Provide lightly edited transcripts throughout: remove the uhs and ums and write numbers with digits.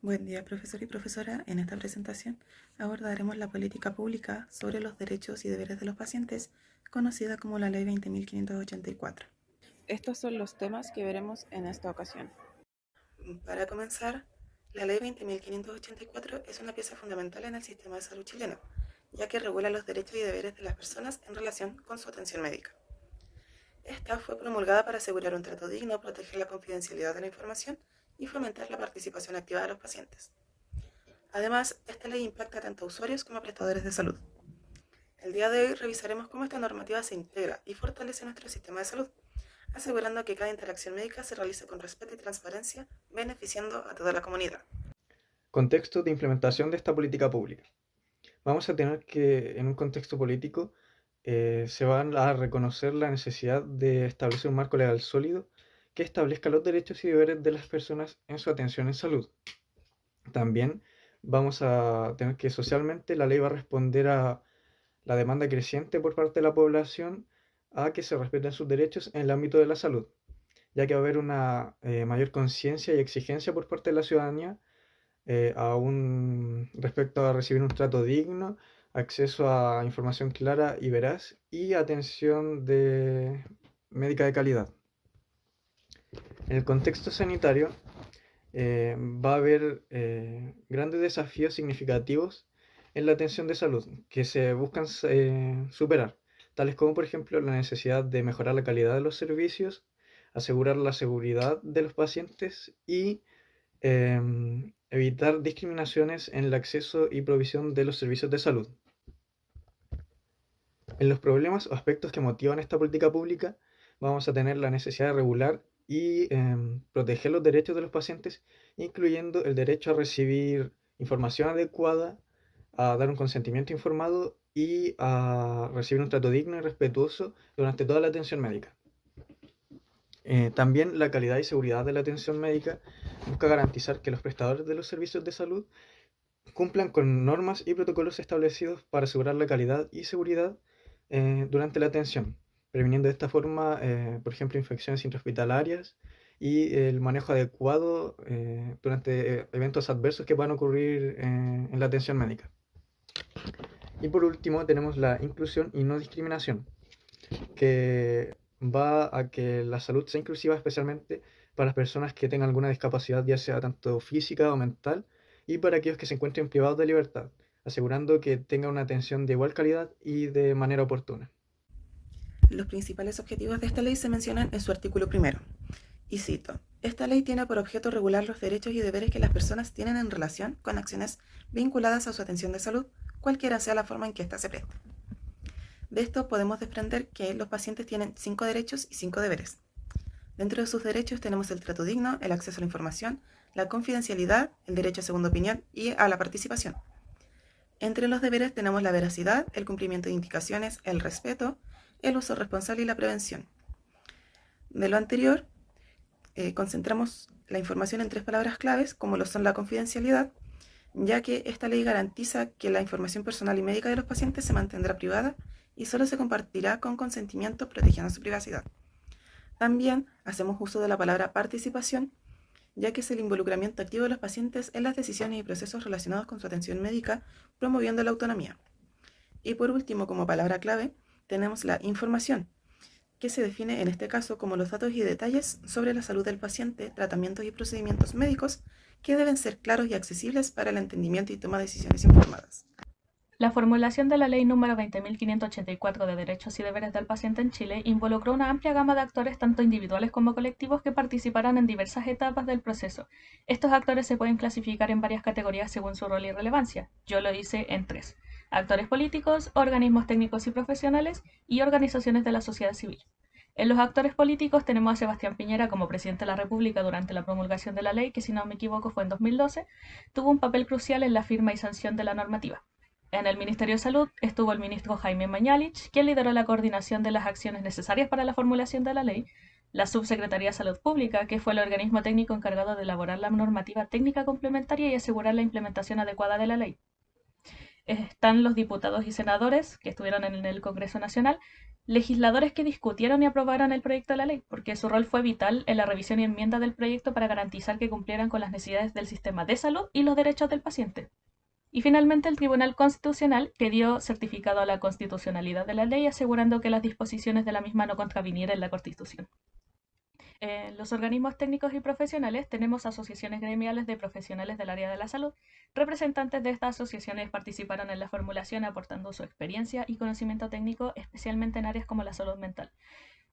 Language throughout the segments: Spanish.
Buen día, profesor y profesora. En esta presentación abordaremos la política pública sobre los derechos y deberes de los pacientes, conocida como la Ley 20.584. Estos son los temas que veremos en esta ocasión. Para comenzar, la Ley 20.584 es una pieza fundamental en el sistema de salud chileno, ya que regula los derechos y deberes de las personas en relación con su atención médica. Esta fue promulgada para asegurar un trato digno, proteger la confidencialidad de la información y fomentar la participación activa de los pacientes. Además, esta ley impacta tanto a usuarios como a prestadores de salud. El día de hoy revisaremos cómo esta normativa se integra y fortalece nuestro sistema de salud, asegurando que cada interacción médica se realice con respeto y transparencia, beneficiando a toda la comunidad. Contexto de implementación de esta política pública. Vamos a tener que, en un contexto político, se va a reconocer la necesidad de establecer un marco legal sólido que establezca los derechos y deberes de las personas en su atención en salud. También vamos a tener que socialmente la ley va a responder a la demanda creciente por parte de la población a que se respeten sus derechos en el ámbito de la salud, ya que va a haber una mayor conciencia y exigencia por parte de la ciudadanía respecto a recibir un trato digno, acceso a información clara y veraz y atención médica de calidad. En el contexto sanitario va a haber grandes desafíos significativos en la atención de salud que se buscan superar, tales como por ejemplo la necesidad de mejorar la calidad de los servicios, asegurar la seguridad de los pacientes y evitar discriminaciones en el acceso y provisión de los servicios de salud. En los problemas o aspectos que motivan esta política pública, vamos a tener la necesidad de regular y proteger los derechos de los pacientes, incluyendo el derecho a recibir información adecuada, a dar un consentimiento informado y a recibir un trato digno y respetuoso durante toda la atención médica. También la calidad y seguridad de la atención médica busca garantizar que los prestadores de los servicios de salud cumplan con normas y protocolos establecidos para asegurar la calidad y seguridad durante la atención, previniendo de esta forma, por ejemplo, infecciones intrahospitalarias y el manejo adecuado durante eventos adversos que puedan ocurrir en la atención médica. Y por último tenemos la inclusión y no discriminación, que va a que la salud sea inclusiva especialmente para las personas que tengan alguna discapacidad, ya sea tanto física o mental, y para aquellos que se encuentren privados de libertad, asegurando que tengan una atención de igual calidad y de manera oportuna. Los principales objetivos de esta ley se mencionan en su artículo primero. Y cito: esta ley tiene por objeto regular los derechos y deberes que las personas tienen en relación con acciones vinculadas a su atención de salud, cualquiera sea la forma en que ésta se preste. De esto podemos desprender que los pacientes tienen 5 derechos y 5 deberes. Dentro de sus derechos tenemos el trato digno, el acceso a la información, la confidencialidad, el derecho a segunda opinión y a la participación. Entre los deberes tenemos la veracidad, el cumplimiento de indicaciones, el respeto, el uso responsable y la prevención. De lo anterior, concentramos la información en 3 palabras claves, como lo son la confidencialidad, ya que esta ley garantiza que la información personal y médica de los pacientes se mantendrá privada y solo se compartirá con consentimiento, protegiendo su privacidad. También hacemos uso de la palabra participación, ya que es el involucramiento activo de los pacientes en las decisiones y procesos relacionados con su atención médica, promoviendo la autonomía. Y por último, como palabra clave, tenemos la información, que se define en este caso como los datos y detalles sobre la salud del paciente, tratamientos y procedimientos médicos que deben ser claros y accesibles para el entendimiento y toma de decisiones informadas. La formulación de la Ley número 20.584 de Derechos y Deberes del Paciente en Chile involucró una amplia gama de actores, tanto individuales como colectivos, que participaron en diversas etapas del proceso. Estos actores se pueden clasificar en varias categorías según su rol y relevancia. Yo lo hice en 3: actores políticos, organismos técnicos y profesionales y organizaciones de la sociedad civil. En los actores políticos tenemos a Sebastián Piñera como presidente de la República durante la promulgación de la ley, que si no me equivoco fue en 2012, tuvo un papel crucial en la firma y sanción de la normativa. En el Ministerio de Salud estuvo el ministro Jaime Mañalich, quien lideró la coordinación de las acciones necesarias para la formulación de la ley, la Subsecretaría de Salud Pública, que fue el organismo técnico encargado de elaborar la normativa técnica complementaria y asegurar la implementación adecuada de la ley. Están los diputados y senadores que estuvieron en el Congreso Nacional, legisladores que discutieron y aprobaron el proyecto de la ley, porque su rol fue vital en la revisión y enmienda del proyecto para garantizar que cumplieran con las necesidades del sistema de salud y los derechos del paciente. Y finalmente el Tribunal Constitucional, que dio certificado a la constitucionalidad de la ley, asegurando que las disposiciones de la misma no contravinieran la Constitución. En los organismos técnicos y profesionales tenemos asociaciones gremiales de profesionales del área de la salud. Representantes de estas asociaciones participaron en la formulación aportando su experiencia y conocimiento técnico, especialmente en áreas como la salud mental.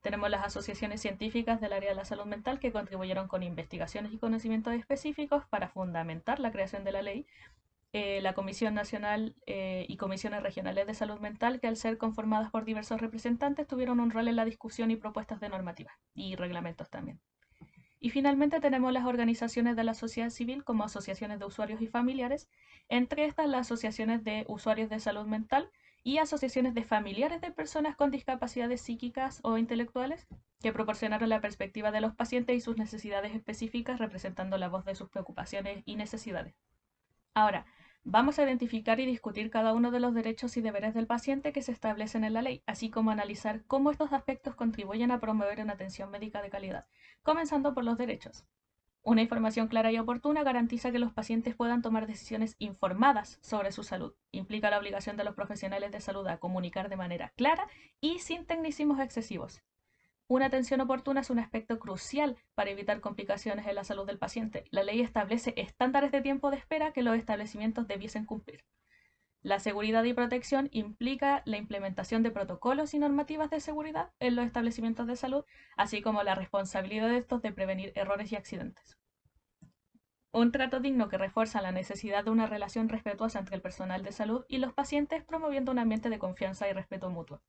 Tenemos las asociaciones científicas del área de la salud mental que contribuyeron con investigaciones y conocimientos específicos para fundamentar la creación de la ley. La Comisión Nacional y Comisiones Regionales de Salud Mental, que al ser conformadas por diversos representantes, tuvieron un rol en la discusión y propuestas de normativas y reglamentos también. Y finalmente tenemos las organizaciones de la sociedad civil como asociaciones de usuarios y familiares, entre estas las asociaciones de usuarios de salud mental y asociaciones de familiares de personas con discapacidades psíquicas o intelectuales, que proporcionaron la perspectiva de los pacientes y sus necesidades específicas, representando la voz de sus preocupaciones y necesidades. Ahora, vamos a identificar y discutir cada uno de los derechos y deberes del paciente que se establecen en la ley, así como analizar cómo estos aspectos contribuyen a promover una atención médica de calidad, comenzando por los derechos. Una información clara y oportuna garantiza que los pacientes puedan tomar decisiones informadas sobre su salud. Implica la obligación de los profesionales de salud a comunicar de manera clara y sin tecnicismos excesivos. Una atención oportuna es un aspecto crucial para evitar complicaciones en la salud del paciente. La ley establece estándares de tiempo de espera que los establecimientos debiesen cumplir. La seguridad y protección implica la implementación de protocolos y normativas de seguridad en los establecimientos de salud, así como la responsabilidad de estos de prevenir errores y accidentes. Un trato digno que refuerza la necesidad de una relación respetuosa entre el personal de salud y los pacientes, promoviendo un ambiente de confianza y respeto mutuo.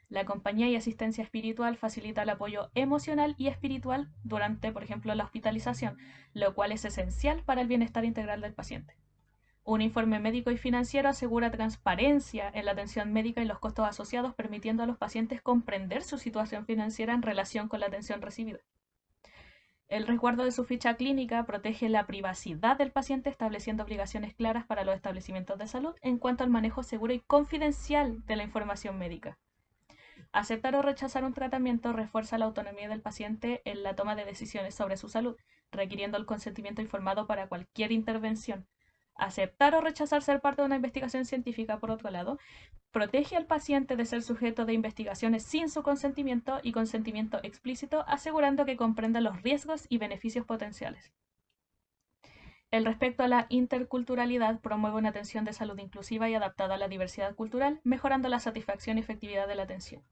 La compañía y asistencia espiritual facilita el apoyo emocional y espiritual durante, por ejemplo, la hospitalización, lo cual es esencial para el bienestar integral del paciente. Un informe médico y financiero asegura transparencia en la atención médica y los costos asociados, permitiendo a los pacientes comprender su situación financiera en relación con la atención recibida. El resguardo de su ficha clínica protege la privacidad del paciente, estableciendo obligaciones claras para los establecimientos de salud en cuanto al manejo seguro y confidencial de la información médica. Aceptar o rechazar un tratamiento refuerza la autonomía del paciente en la toma de decisiones sobre su salud, requiriendo el consentimiento informado para cualquier intervención. Aceptar o rechazar ser parte de una investigación científica, por otro lado, protege al paciente de ser sujeto de investigaciones sin su consentimiento y consentimiento explícito, asegurando que comprenda los riesgos y beneficios potenciales. El respeto a la interculturalidad promueve una atención de salud inclusiva y adaptada a la diversidad cultural, mejorando la satisfacción y efectividad de la atención.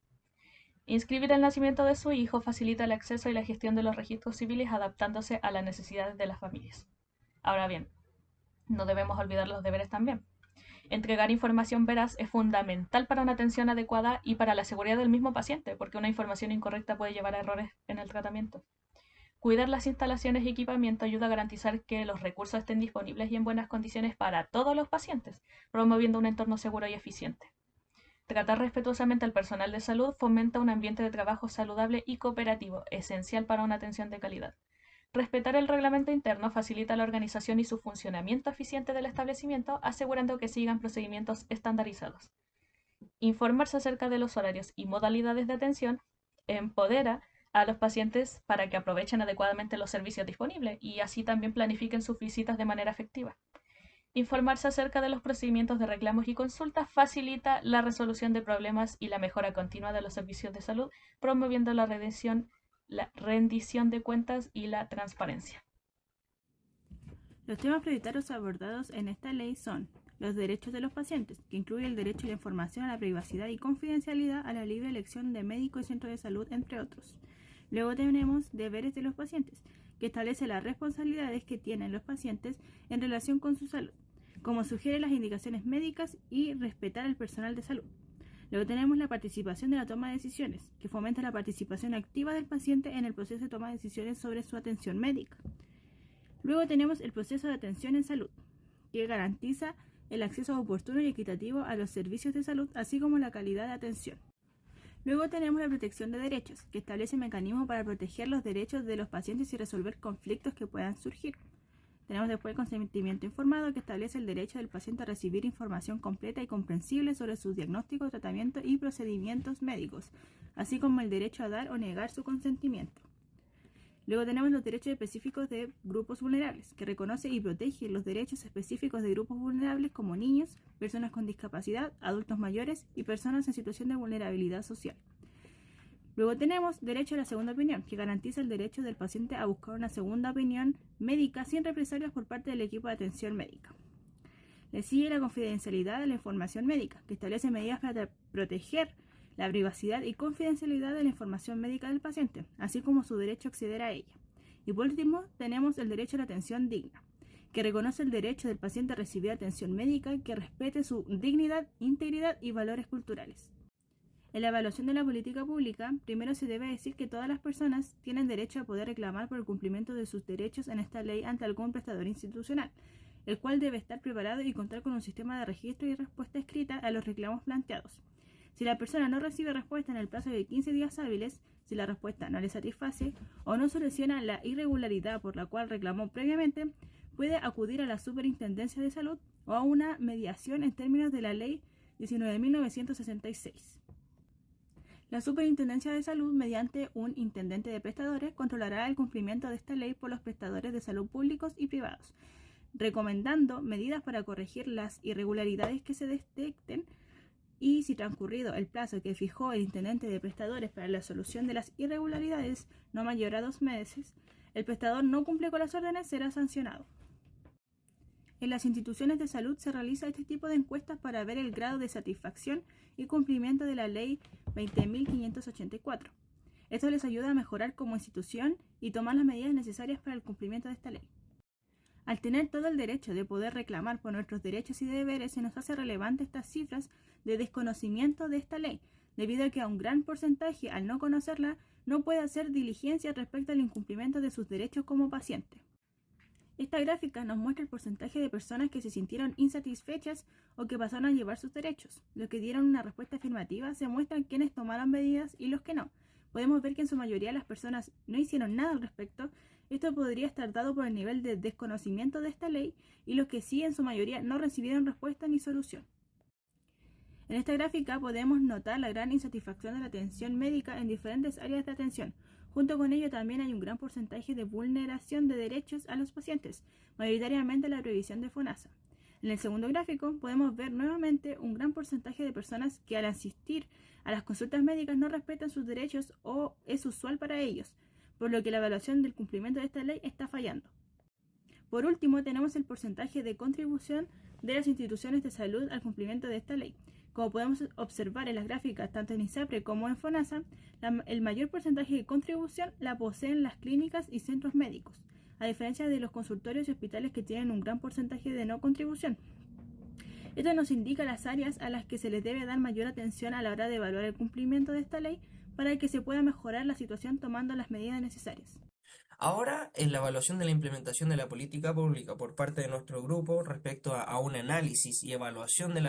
Inscribir el nacimiento de su hijo facilita el acceso y la gestión de los registros civiles, adaptándose a las necesidades de las familias. Ahora bien, no debemos olvidar los deberes también. Entregar información veraz es fundamental para una atención adecuada y para la seguridad del mismo paciente, porque una información incorrecta puede llevar a errores en el tratamiento. Cuidar las instalaciones y equipamiento ayuda a garantizar que los recursos estén disponibles y en buenas condiciones para todos los pacientes, promoviendo un entorno seguro y eficiente. Tratar respetuosamente al personal de salud fomenta un ambiente de trabajo saludable y cooperativo, esencial para una atención de calidad. Respetar el reglamento interno facilita la organización y su funcionamiento eficiente del establecimiento, asegurando que sigan procedimientos estandarizados. Informarse acerca de los horarios y modalidades de atención empodera a los pacientes para que aprovechen adecuadamente los servicios disponibles y así también planifiquen sus visitas de manera efectiva. Informarse acerca de los procedimientos de reclamos y consultas facilita la resolución de problemas y la mejora continua de los servicios de salud, promoviendo la rendición de cuentas y la transparencia. Los temas prioritarios abordados en esta ley son los derechos de los pacientes, que incluye el derecho a la información, a la privacidad y confidencialidad, a la libre elección de médico y centro de salud, entre otros. Luego tenemos deberes de los pacientes, que establece las responsabilidades que tienen los pacientes en relación con su salud, como sugieren las indicaciones médicas y respetar al personal de salud. Luego tenemos la participación de la toma de decisiones, que fomenta la participación activa del paciente en el proceso de toma de decisiones sobre su atención médica. Luego tenemos el proceso de atención en salud, que garantiza el acceso oportuno y equitativo a los servicios de salud, así como la calidad de atención. Luego tenemos la protección de derechos, que establece mecanismos para proteger los derechos de los pacientes y resolver conflictos que puedan surgir. Tenemos después el consentimiento informado, que establece el derecho del paciente a recibir información completa y comprensible sobre sus diagnósticos, tratamientos y procedimientos médicos, así como el derecho a dar o negar su consentimiento. Luego tenemos los derechos específicos de grupos vulnerables, que reconoce y protege los derechos específicos de grupos vulnerables como niños, personas con discapacidad, adultos mayores y personas en situación de vulnerabilidad social. Luego tenemos derecho a la segunda opinión, que garantiza el derecho del paciente a buscar una segunda opinión médica sin represalias por parte del equipo de atención médica. Le sigue la confidencialidad de la información médica, que establece medidas para proteger la privacidad y confidencialidad de la información médica del paciente, así como su derecho a acceder a ella. Y por último, tenemos el derecho a la atención digna, que reconoce el derecho del paciente a recibir atención médica que respete su dignidad, integridad y valores culturales. En la evaluación de la política pública, primero se debe decir que todas las personas tienen derecho a poder reclamar por el cumplimiento de sus derechos en esta ley ante algún prestador institucional, el cual debe estar preparado y contar con un sistema de registro y respuesta escrita a los reclamos planteados. Si la persona no recibe respuesta en el plazo de 15 días hábiles, si la respuesta no le satisface o no soluciona la irregularidad por la cual reclamó previamente, puede acudir a la Superintendencia de Salud o a una mediación en términos de la Ley 19.966. La Superintendencia de Salud, mediante un intendente de prestadores, controlará el cumplimiento de esta ley por los prestadores de salud públicos y privados, recomendando medidas para corregir las irregularidades que se detecten, y si transcurrido el plazo que fijó el intendente de prestadores para la solución de las irregularidades, no mayor a 2 meses, el prestador no cumple con las órdenes, será sancionado. En las instituciones de salud se realiza este tipo de encuestas para ver el grado de satisfacción y cumplimiento de la Ley 20.584. Esto les ayuda a mejorar como institución y tomar las medidas necesarias para el cumplimiento de esta ley. Al tener todo el derecho de poder reclamar por nuestros derechos y deberes, se nos hace relevante estas cifras de desconocimiento de esta ley, debido a que a un gran porcentaje, al no conocerla, no puede hacer diligencia respecto al incumplimiento de sus derechos como paciente. Esta gráfica nos muestra el porcentaje de personas que se sintieron insatisfechas o que pasaron a llevar sus derechos. Los que dieron una respuesta afirmativa se muestran quienes tomaron medidas y los que no. Podemos ver que en su mayoría las personas no hicieron nada al respecto. Esto podría estar dado por el nivel de desconocimiento de esta ley, y los que sí en su mayoría no recibieron respuesta ni solución. En esta gráfica podemos notar la gran insatisfacción de la atención médica en diferentes áreas de atención. Junto con ello también hay un gran porcentaje de vulneración de derechos a los pacientes, mayoritariamente la prohibición de FONASA. En el segundo gráfico podemos ver nuevamente un gran porcentaje de personas que al asistir a las consultas médicas no respetan sus derechos o es usual para ellos, por lo que la evaluación del cumplimiento de esta ley está fallando. Por último, tenemos el porcentaje de contribución de las instituciones de salud al cumplimiento de esta ley. Como podemos observar en las gráficas, tanto en ISAPRE como en FONASA, el mayor porcentaje de contribución la poseen las clínicas y centros médicos, a diferencia de los consultorios y hospitales que tienen un gran porcentaje de no contribución. Esto nos indica las áreas a las que se les debe dar mayor atención a la hora de evaluar el cumplimiento de esta ley para que se pueda mejorar la situación tomando las medidas necesarias. Ahora, en la evaluación de la implementación de la política pública por parte de nuestro grupo respecto a un análisis y evaluación de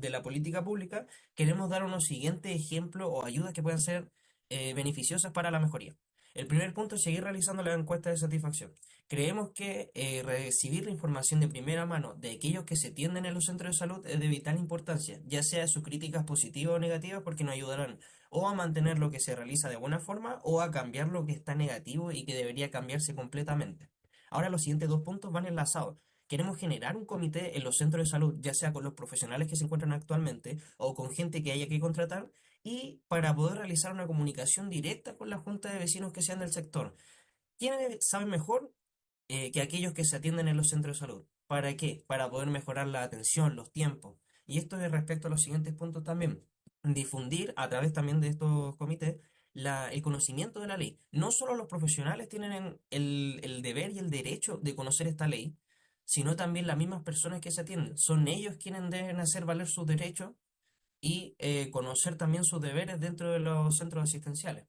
la política pública, queremos dar unos siguientes ejemplos o ayudas que puedan ser beneficiosas para la mejoría. El primer punto es seguir realizando la encuesta de satisfacción. Creemos que recibir la información de primera mano de aquellos que se atienden en los centros de salud es de vital importancia, ya sea sus críticas positivas o negativas, porque nos ayudarán o a mantener lo que se realiza de buena forma o a cambiar lo que está negativo y que debería cambiarse completamente. Ahora los siguientes dos puntos van enlazados. Queremos generar un comité en los centros de salud, ya sea con los profesionales que se encuentran actualmente o con gente que haya que contratar, y para poder realizar una comunicación directa con la junta de vecinos que sean del sector. ¿Quiénes saben mejor que aquellos que se atienden en los centros de salud? ¿Para qué? Para poder mejorar la atención, los tiempos. Y esto es respecto a los siguientes puntos también. Difundir a través también de estos comités el conocimiento de la ley. No solo los profesionales tienen el deber y el derecho de conocer esta ley, sino también las mismas personas que se atienden. Son ellos quienes deben hacer valer sus derechos y conocer también sus deberes dentro de los centros asistenciales.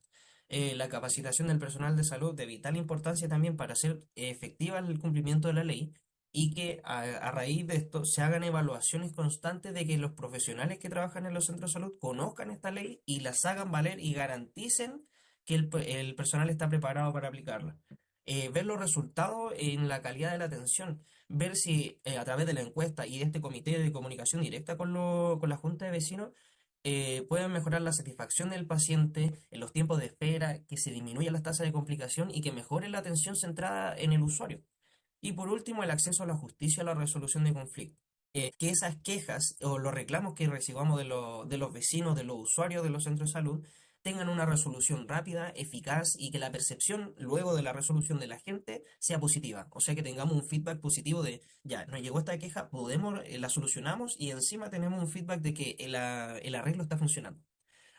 La capacitación del personal de salud de vital importancia también para hacer efectiva el cumplimiento de la ley, y que a raíz de esto se hagan evaluaciones constantes de que los profesionales que trabajan en los centros de salud conozcan esta ley y las hagan valer y garanticen que el personal está preparado para aplicarla. ver los resultados en la calidad de la atención, ver si a través de la encuesta y de este comité de comunicación directa con la Junta de Vecinos pueden mejorar la satisfacción del paciente, en los tiempos de espera, que se disminuyan las tasas de complicación y que mejore la atención centrada en el usuario. Y por último, el acceso a la justicia y a la resolución de conflictos. Que esas quejas o los reclamos que recibamos de los vecinos, de los usuarios de los centros de salud, tengan una resolución rápida, eficaz y que la percepción luego de la resolución de la gente sea positiva. O sea, que tengamos un feedback positivo de, ya, nos llegó esta queja, podemos, la solucionamos y encima tenemos un feedback de que el arreglo está funcionando.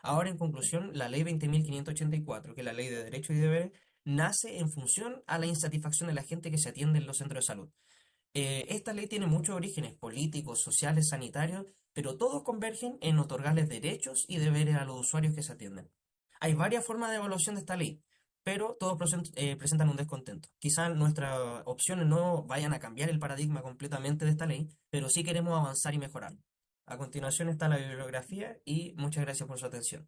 Ahora, en conclusión, la ley 20.584, que es la ley de derechos y deberes, nace en función a la insatisfacción de la gente que se atiende en los centros de salud. Esta ley tiene muchos orígenes políticos, sociales, sanitarios, pero todos convergen en otorgarles derechos y deberes a los usuarios que se atienden. Hay varias formas de evaluación de esta ley, pero todos presentan un descontento. Quizás nuestras opciones no vayan a cambiar el paradigma completamente de esta ley, pero sí queremos avanzar y mejorar. A continuación está la bibliografía y muchas gracias por su atención.